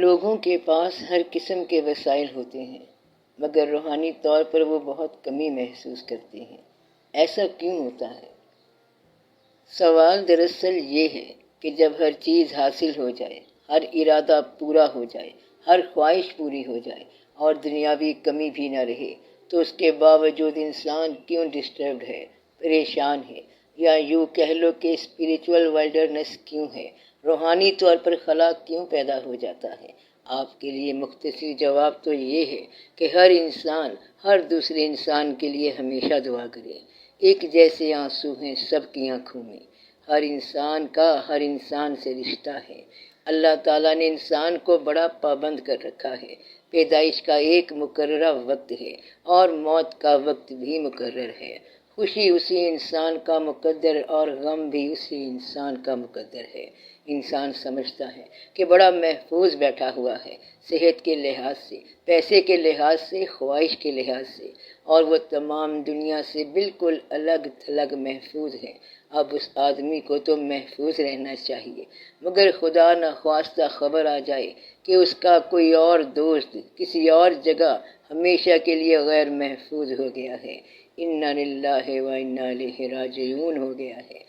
لوگوں کے پاس ہر قسم کے وسائل ہوتے ہیں، مگر روحانی طور پر وہ بہت کمی محسوس کرتے ہیں۔ ایسا کیوں ہوتا ہے؟ سوال دراصل یہ ہے کہ جب ہر چیز حاصل ہو جائے، ہر ارادہ پورا ہو جائے، ہر خواہش پوری ہو جائے اور دنیاوی کمی بھی نہ رہے، تو اس کے باوجود انسان کیوں ڈسٹربڈ ہے، پریشان ہے، یا یوں کہہ لو کہ اسپریچول وائلڈرنس کیوں ہے، روحانی طور پر خلا کیوں پیدا ہو جاتا ہے؟ آپ کے لیے مختصر جواب تو یہ ہے کہ ہر انسان ہر دوسرے انسان کے لیے ہمیشہ دعا کرے۔ ایک جیسے آنسو ہیں سب کی آنکھوں میں، ہر انسان کا ہر انسان سے رشتہ ہے۔ اللہ تعالیٰ نے انسان کو بڑا پابند کر رکھا ہے۔ پیدائش کا ایک مقررہ وقت ہے اور موت کا وقت بھی مقرر ہے۔ خوشی اسی انسان کا مقدر اور غم بھی اسی انسان کا مقدر ہے۔ انسان سمجھتا ہے کہ بڑا محفوظ بیٹھا ہوا ہے، صحت کے لحاظ سے، پیسے کے لحاظ سے، خواہش کے لحاظ سے، اور وہ تمام دنیا سے بالکل الگ تھلگ محفوظ ہے۔ اب اس آدمی کو تو محفوظ رہنا چاہیے، مگر خدا نخواستہ خبر آ جائے کہ اس کا کوئی اور دوست کسی اور جگہ ہمیشہ کے لیے غیر محفوظ ہو گیا ہے، انا للہ و انا الیہ راجعون ہو گیا ہے۔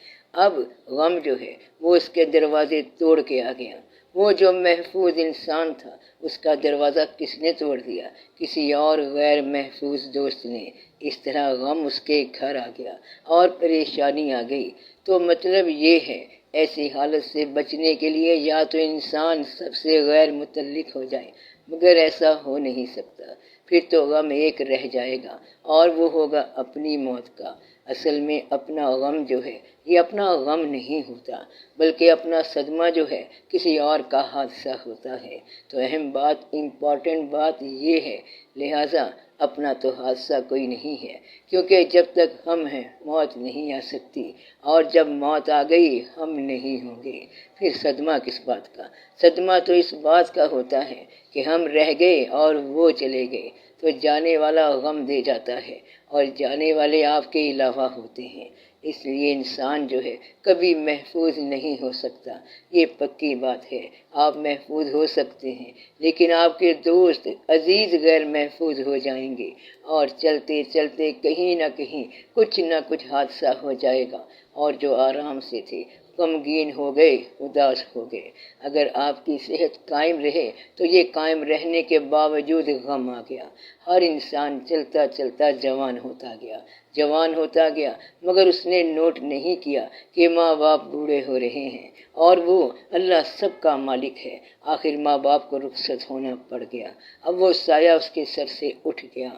اب غم جو ہے وہ اس کے دروازے توڑ کے آ گیا۔ وہ جو محفوظ انسان تھا اس کا دروازہ کس نے توڑ دیا؟ کسی اور غیر محفوظ دوست نے۔ اس طرح غم اس کے گھر آ گیا اور پریشانی آ گئی۔ تو مطلب یہ ہے ایسی حالت سے بچنے کے لیے یا تو انسان سب سے غیر متعلق ہو جائے، مگر ایسا ہو نہیں سکتا۔ پھر تو غم ایک رہ جائے گا اور وہ ہوگا اپنی موت کا۔ اصل میں اپنا غم جو ہے یہ اپنا غم نہیں ہوتا، بلکہ اپنا صدمہ جو ہے کسی اور کا حادثہ ہوتا ہے۔ تو اہم بات، امپورٹنٹ بات یہ ہے، لہٰذا اپنا تو حادثہ کوئی نہیں ہے، کیونکہ جب تک ہم ہیں موت نہیں آ سکتی، اور جب موت آ گئی ہم نہیں ہوں گے۔ پھر صدمہ کس بات کا؟ صدمہ تو اس بات کا ہوتا ہے کہ ہم رہ گئے اور وہ چلے گئے، تو جانے والا غم دے جاتا ہے اور جانے والے آپ کے علاوہ ہوتے ہیں۔ اس لیے انسان جو ہے کبھی محفوظ نہیں ہو سکتا، یہ پکی بات ہے۔ آپ محفوظ ہو سکتے ہیں، لیکن آپ کے دوست عزیز غیر محفوظ ہو جائیں گے، اور چلتے چلتے کہیں نہ کچھ حادثہ ہو جائے گا، اور جو آرام سے تھے غمگین ہو گئے، اداس ہو گئے۔ اگر آپ کی صحت قائم رہے تو یہ قائم رہنے کے باوجود غم آ گیا۔ ہر انسان چلتا چلتا جوان ہوتا گیا، مگر اس نے نوٹ نہیں کیا کہ ماں باپ بوڑھے ہو رہے ہیں، اور وہ اللہ سب کا مالک ہے۔ آخر ماں باپ کو رخصت ہونا پڑ گیا، اب وہ سایہ اس کے سر سے اٹھ گیا،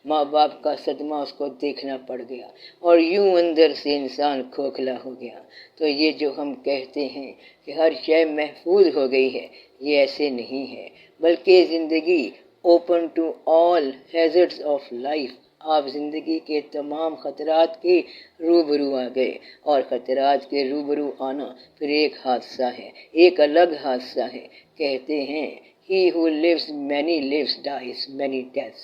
ماں باپ کا صدمہ اس کو دیکھنا پڑ گیا، اور یوں اندر سے انسان کھوکھلا ہو گیا۔ تو یہ جو ہم کہتے ہیں کہ ہر شے محفوظ ہو گئی ہے، یہ ایسے نہیں ہے، بلکہ زندگی open to all hazards of life, آپ زندگی کے تمام خطرات کے روبرو آ گئے، اور خطرات کے روبرو آنا پھر ایک حادثہ ہے، ایک الگ حادثہ ہے۔ کہتے ہیں He who lives many lives dies many deaths،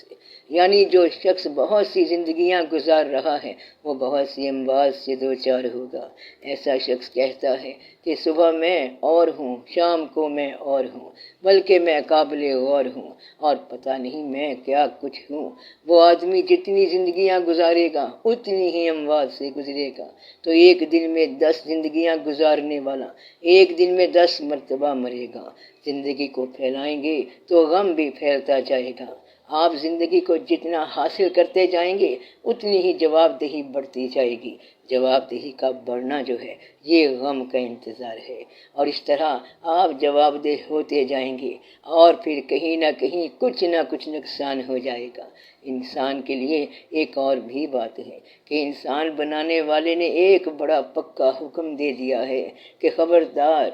یعنی جو شخص بہت سی زندگیاں گزار رہا ہے وہ بہت سی اموات سے دوچار ہوگا۔ ایسا شخص کہتا ہے کہ صبح میں اور ہوں، شام کو میں اور ہوں، بلکہ میں قابل غور ہوں، اور پتہ نہیں میں کیا کچھ ہوں۔ وہ آدمی جتنی زندگیاں گزارے گا اتنی ہی اموات سے گزرے گا۔ تو ایک دن میں 10 زندگیاں گزارنے والا ایک دن میں 10 مرتبہ مرے گا۔ زندگی کو پھیلائیں گے تو غم بھی پھیلتا جائے گا۔ آپ زندگی کو جتنا حاصل کرتے جائیں گے اتنی ہی جواب دہی بڑھتی جائے گی۔ جواب دہی کا بڑھنا جو ہے یہ غم کا انتظار ہے، اور اس طرح آپ جواب دہ ہوتے جائیں گے، اور پھر کہیں نہ کچھ نقصان ہو جائے گا۔ انسان کے لیے ایک اور بھی بات ہے کہ انسان بنانے والے نے ایک بڑا پکا حکم دے دیا ہے کہ خبردار،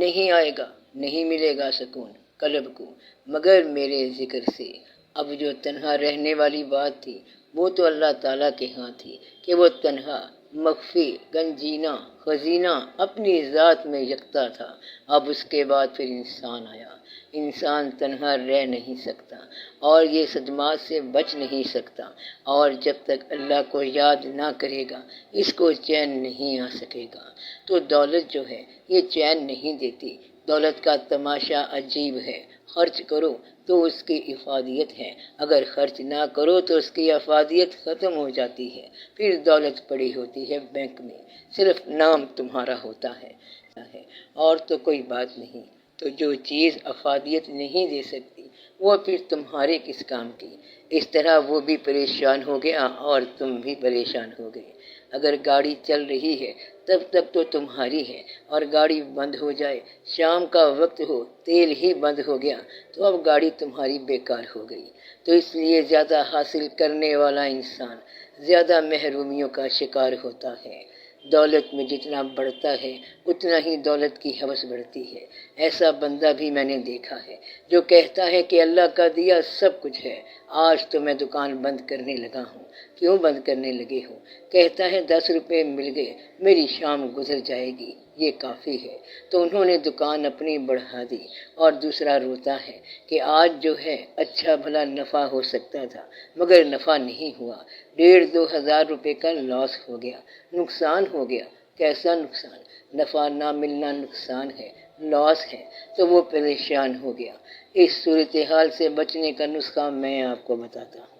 نہیں آئے گا، نہیں ملے گا سکون قلب کو مگر میرے ذکر سے۔ اب جو تنہا رہنے والی بات تھی وہ تو اللہ تعالیٰ کے ہاں تھی کہ وہ تنہا، مخفی، گنجینہ، خزینہ اپنی ذات میں یکتا تھا۔ اب اس کے بعد پھر انسان آیا۔ انسان تنہا رہ نہیں سکتا اور یہ صدمات سے بچ نہیں سکتا، اور جب تک اللہ کو یاد نہ کرے گا اس کو چین نہیں آ سکے گا۔ تو دولت جو ہے یہ چین نہیں دیتی۔ دولت کا تماشا عجیب ہے، خرچ کرو تو اس کی افادیت ہے، اگر خرچ نہ کرو تو اس کی افادیت ختم ہو جاتی ہے، پھر دولت پڑی ہوتی ہے بینک میں، صرف نام تمہارا ہوتا ہے اور تو کوئی بات نہیں۔ تو جو چیز افادیت نہیں دے سکتی وہ پھر تمہارے کس کام کی؟ اس طرح وہ بھی پریشان ہو گیا اور تم بھی پریشان ہو گئے۔ اگر گاڑی چل رہی ہے تب تک تو تمہاری ہے، اور گاڑی بند ہو جائے، شام کا وقت ہو، تیل ہی بند ہو گیا، تو اب گاڑی تمہاری بیکار ہو گئی۔ تو اس لیے زیادہ حاصل کرنے والا انسان زیادہ محرومیوں کا شکار ہوتا ہے۔ دولت میں جتنا بڑھتا ہے اتنا ہی دولت کی ہوس بڑھتی ہے۔ ایسا بندہ بھی میں نے دیکھا ہے جو کہتا ہے کہ اللہ کا دیا سب کچھ ہے، آج تو میں دکان بند کرنے لگا ہوں۔ کیوں بند کرنے لگے ہو؟ کہتا ہے 10 روپے مل گئے، میری شام گزر جائے گی، یہ کافی ہے۔ تو انہوں نے دکان اپنی بڑھا دی، اور دوسرا روتا ہے کہ آج جو ہے اچھا بھلا نفع ہو سکتا تھا مگر نفع نہیں ہوا، 1,500-2,000 روپے کا لاس ہو گیا، نقصان ہو گیا۔ کیسا نقصان؟ نفع نہ ملنا نقصان ہے، لاس ہے۔ تو وہ پریشان ہو گیا۔ اس صورتحال سے بچنے کا نسخہ میں آپ کو بتاتا ہوں۔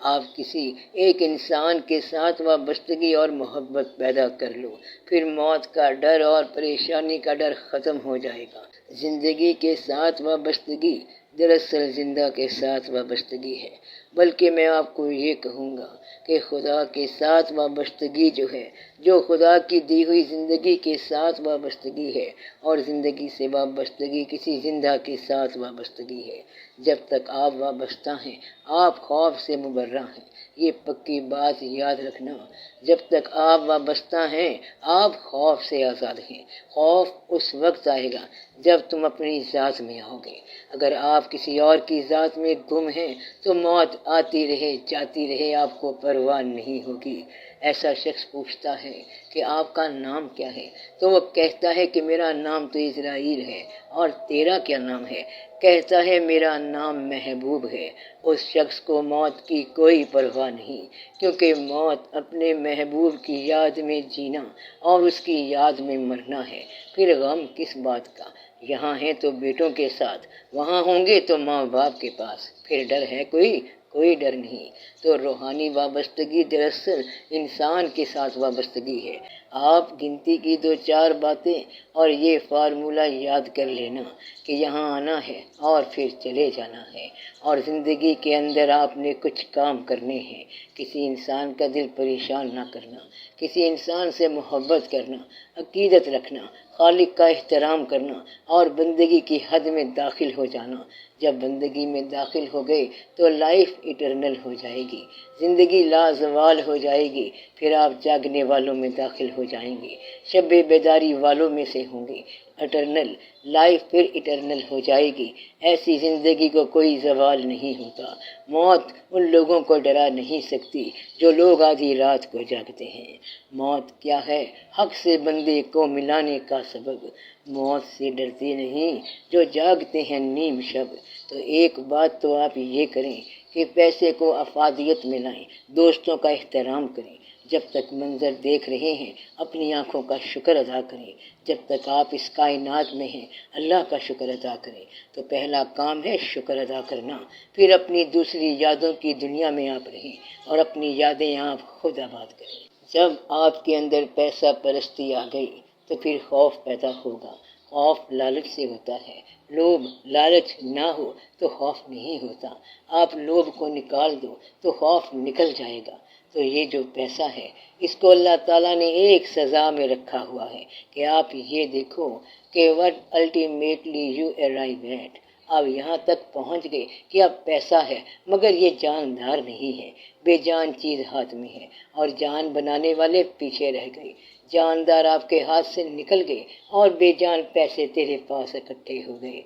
آپ کسی ایک انسان کے ساتھ وابستگی اور محبت پیدا کر لو، پھر موت کا ڈر اور پریشانی کا ڈر ختم ہو جائے گا۔ زندگی کے ساتھ وابستگی دراصل زندہ کے ساتھ وابستگی ہے، بلکہ میں آپ کو یہ کہوں گا کہ خدا کے ساتھ وابستگی جو ہے، جو خدا کی دی ہوئی زندگی کے ساتھ وابستگی ہے، اور زندگی سے وابستگی کسی زندہ کے ساتھ وابستگی ہے۔ جب تک آپ وابستہ ہیں آپ خوف سے مبرہ ہیں، یہ پکی بات یاد رکھنا۔ جب تک آپ وابستہ ہیں آپ خوف سے آزاد ہیں۔ خوف اس وقت آئے گا جب تم اپنی ذات میں آؤ گے۔ اگر آپ کسی اور کی ذات میں گم ہیں تو موت آتی رہے جاتی رہے، آپ کو پرواہ نہیں ہوگی۔ ایسا شخص پوچھتا ہے کہ آپ کا نام کیا ہے؟ تو وہ کہتا ہے کہ میرا نام تو اسرائیل ہے، اور تیرا کیا نام ہے؟ کہتا ہے میرا نام محبوب ہے۔ اس شخص کو موت کی کوئی پرواہ نہیں، کیونکہ موت اپنے محبوب کی یاد میں جینا اور اس کی یاد میں مرنا ہے۔ پھر غم کس بات کا؟ یہاں ہیں تو بیٹوں کے ساتھ، وہاں ہوں گے تو ماں باپ کے پاس، پھر ڈر ہے کوئی ڈر نہیں۔ تو روحانی وابستگی دراصل انسان کے ساتھ وابستگی ہے۔ آپ گنتی کی 2-4 باتیں اور یہ فارمولہ یاد کر لینا کہ یہاں آنا ہے اور پھر چلے جانا ہے، اور زندگی کے اندر آپ نے کچھ کام کرنے ہیں۔ کسی انسان کا دل پریشان نہ کرنا، کسی انسان سے محبت کرنا، عقیدت رکھنا، خالق کا احترام کرنا، اور بندگی کی حد میں داخل ہو جانا۔ جب بندگی میں داخل ہو گئے تو لائف ایٹرنل ہو جائے گی، زندگی لازوال ہو جائے گی۔ پھر آپ جاگنے والوں میں داخل ہو جائیں گے، شب بیداری والوں میں سے ہوں گے۔ ایٹرنل لائف پھر ایٹرنل ہو جائے گی۔ ایسی زندگی کو کوئی زوال نہیں ہوتا۔ موت ان لوگوں کو ڈرا نہیں سکتی جو لوگ آدھی رات کو جاگتے ہیں۔ موت کیا ہے؟ حق سے بندے کو ملانے کا سبب۔ موت سے ڈرتے نہیں جو جاگتے ہیں نیم شب۔ تو ایک بات تو آپ یہ کریں کہ پیسے کو افادیت میں لائیں، دوستوں کا احترام کریں۔ جب تک منظر دیکھ رہے ہیں اپنی آنکھوں کا شکر ادا کریں۔ جب تک آپ اس کائنات میں ہیں اللہ کا شکر ادا کریں۔ تو پہلا کام ہے شکر ادا کرنا، پھر اپنی دوسری یادوں کی دنیا میں آپ رہیں اور اپنی یادیں آپ خود آباد کریں۔ جب آپ کے اندر پیسہ پرستی آ گئی تو پھر خوف پیدا ہوگا۔ خوف لالچ سے ہوتا ہے، لوبھ لالچ نہ ہو تو خوف نہیں ہوتا۔ آپ لوبھ کو نکال دو تو خوف نکل جائے گا۔ تو یہ جو پیسہ ہے اس کو اللہ تعالیٰ نے ایک سزا میں رکھا ہوا ہے کہ آپ یہ دیکھو کہ what ultimately you arrive at۔ آپ یہاں تک پہنچ گئے کہ اب پیسہ ہے مگر یہ جاندار نہیں ہے، بے جان چیز ہاتھ میں ہے، اور جان بنانے والے پیچھے رہ گئے۔ جاندار آپ کے ہاتھ سے نکل گئے اور بے جان پیسے تیرے پاس اکٹھے ہو گئے۔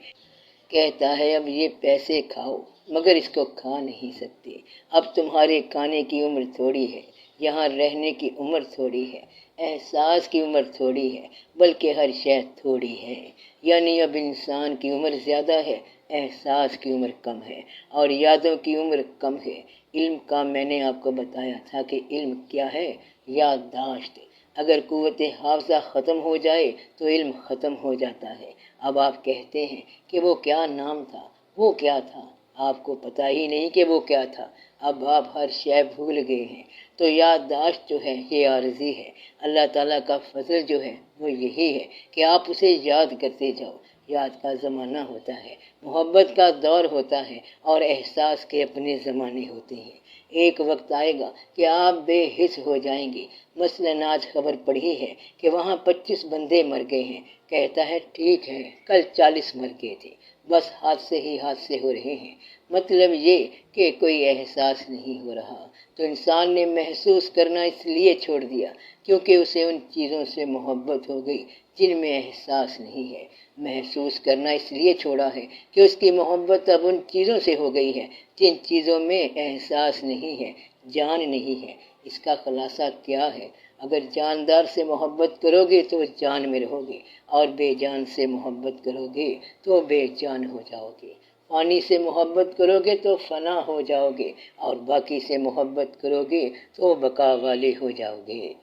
کہتا ہے اب یہ پیسے کھاؤ مگر اس کو کھا نہیں سکتے۔ اب تمہارے کھانے کی عمر تھوڑی ہے، یہاں رہنے کی عمر تھوڑی ہے، احساس کی عمر تھوڑی ہے، بلکہ ہر شے تھوڑی ہے۔ یعنی اب انسان کی عمر زیادہ ہے، احساس کی عمر کم ہے، اور یادوں کی عمر کم ہے۔ علم کا میں نے آپ کو بتایا تھا کہ علم کیا ہے؟ یادداشت۔ اگر قوت حافظہ ختم ہو جائے تو علم ختم ہو جاتا ہے۔ اب آپ کہتے ہیں کہ وہ کیا نام تھا؟ وہ کیا تھا آپ کو پتہ ہی نہیں کہ وہ کیا تھا، اب آپ ہر شے بھول گئے ہیں۔ تو یادداشت جو ہے یہ عارضی ہے، اللہ تعالیٰ کا فضل جو ہے وہ یہی ہے کہ آپ اسے یاد کرتے جاؤ۔ یاد کا زمانہ ہوتا ہے، محبت کا دور ہوتا ہے، اور احساس کے اپنے زمانے ہوتے ہیں۔ ایک وقت آئے گا کہ آپ بے حس ہو جائیں گے۔ مثلاً آج خبر پڑھی ہے کہ وہاں 25 بندے مر گئے ہیں، کہتا ہے ٹھیک ہے کل 40 مر گئے تھے، بس حادثے ہی حادثے ہو رہے ہیں۔ مطلب یہ کہ کوئی احساس نہیں ہو رہا۔ تو انسان نے محسوس کرنا اس لیے چھوڑ دیا کیونکہ اسے ان چیزوں سے محبت ہو گئی جن میں احساس نہیں ہے۔ محسوس کرنا اس لیے چھوڑا ہے کہ اس کی محبت اب ان چیزوں سے ہو گئی ہے جن چیزوں میں احساس نہیں ہے، جان نہیں ہے۔ اس کا خلاصہ کیا ہے؟ اگر جاندار سے محبت کرو گے تو جان میں رہو گے، اور بے جان سے محبت کرو گے تو بے جان ہو جاؤ گے۔ فانی سے محبت کرو گے تو فنا ہو جاؤ گے، اور باقی سے محبت کرو گے تو بقا والے ہو جاؤ گے۔